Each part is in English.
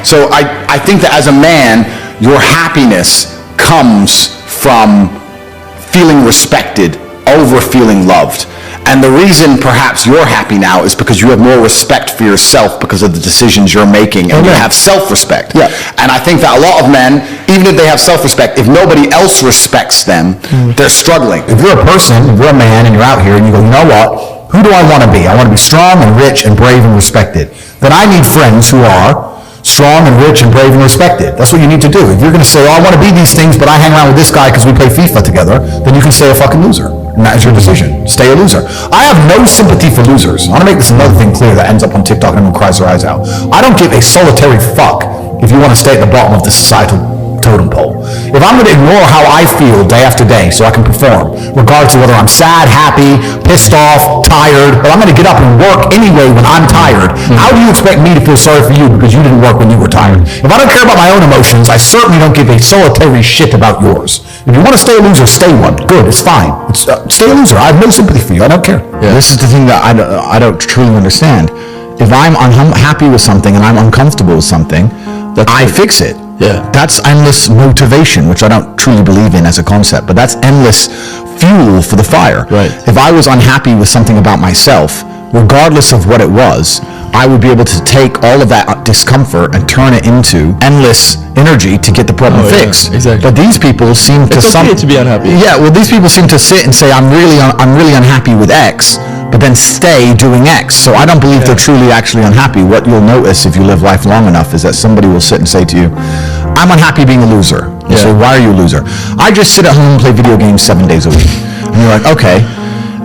So I think that as a man, your happiness comes from feeling respected over feeling loved. And the reason perhaps you're happy now is because you have more respect for yourself because of the decisions you're making, and you have self-respect. Yeah. And I think that a lot of men, even if they have self-respect, if nobody else respects them, they're struggling. If you're a person, if you're a man and you're out here and you go, you know what, who do I want to be? I want to be strong and rich and brave and respected. Then I need friends who are strong and rich and brave and respected. That's what you need to do. If you're going to say, oh, I want to be these things, but I hang around with this guy because we play FIFA together, then you can stay a fucking loser. And that is your decision. Stay a loser. I have no sympathy for losers. I want to make this another thing clear that ends up on TikTok and everyone cries their eyes out. I don't give a solitary fuck if you want to stay at the bottom of the societal totem pole. If I'm going to ignore how I feel day after day so I can perform, regardless of whether I'm sad, happy, pissed off, tired, but I'm going to get up and work anyway when I'm tired, how do you expect me to feel sorry for you because you didn't work when you were tired? If I don't care about my own emotions, I certainly don't give a solitary shit about yours. If you want to stay a loser, stay one. Good, it's fine. Stay a loser. I have no sympathy for you. I don't care. Yeah. This is the thing that I don't truly understand. If I'm unhappy with something and I'm uncomfortable with something, I fix it. Yeah. That's endless motivation, which I don't truly believe in as a concept, but that's endless fuel for the fire. Right. If I was unhappy with something about myself, regardless of what it was, I would be able to take all of that discomfort and turn it into endless energy to get the problem fixed. Exactly. But these people seem to... It's okay to be unhappy. Yeah, well, these people seem to sit and say, I'm really unhappy with X, but then stay doing X. So I don't believe they're truly actually unhappy. What you'll notice if you live life long enough is that somebody will sit and say to you, I'm unhappy being a loser. You say, why are you a loser? I just sit at home and play video games 7 days a week. And you're like, okay.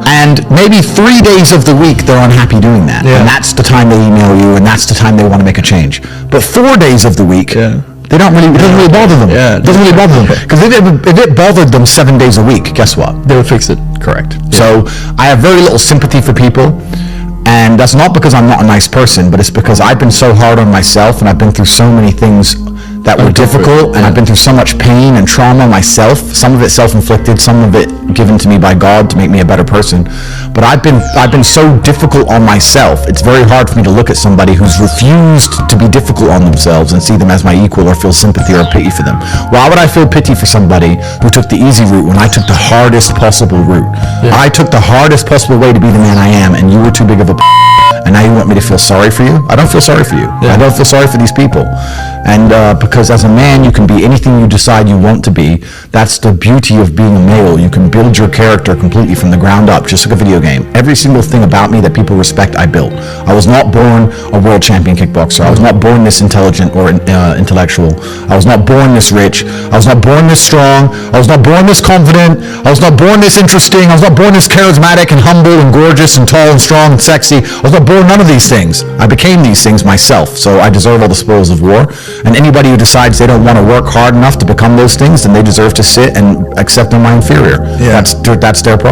And maybe 3 days of the week they're unhappy doing that. And that's the time they email you, and that's the time they want to make a change. But 4 days of the week, they don't really, it doesn't really bother them. It doesn't really bother them. Because if it bothered them 7 days a week, guess what? They would fix it. Correct. So I have very little sympathy for people. And that's not because I'm not a nice person, but it's because I've been so hard on myself, and I've been through so many things that were difficult, and I've been through so much pain and trauma myself, some of it self-inflicted, some of it given to me by God to make me a better person. But I've been so difficult on myself, it's very hard for me to look at somebody who's refused to be difficult on themselves and see them as my equal or feel sympathy or pity for them. Why would I feel pity for somebody who took the easy route when I took the hardest possible route? I took the hardest possible way to be the man I am, and you were too big of a and now you want me to feel sorry for you? I don't feel sorry for you. I don't feel sorry for these people. And because as a man, you can be anything you decide you want to be. That's the beauty of being a male. You can build your character completely from the ground up, just like a video game. Every single thing about me that people respect, I built. I was not born a world champion kickboxer. I was not born this intelligent or intellectual. I was not born this rich. I was not born this strong. I was not born this confident. I was not born this interesting. I was not born this charismatic and humble and gorgeous and tall and strong and sexy. I was not born none of these things. I became these things myself, so I deserve all the spoils of war. And anybody who decides they don't want to work hard enough to become those things, then they deserve to sit and accept them my inferior. That's their problem.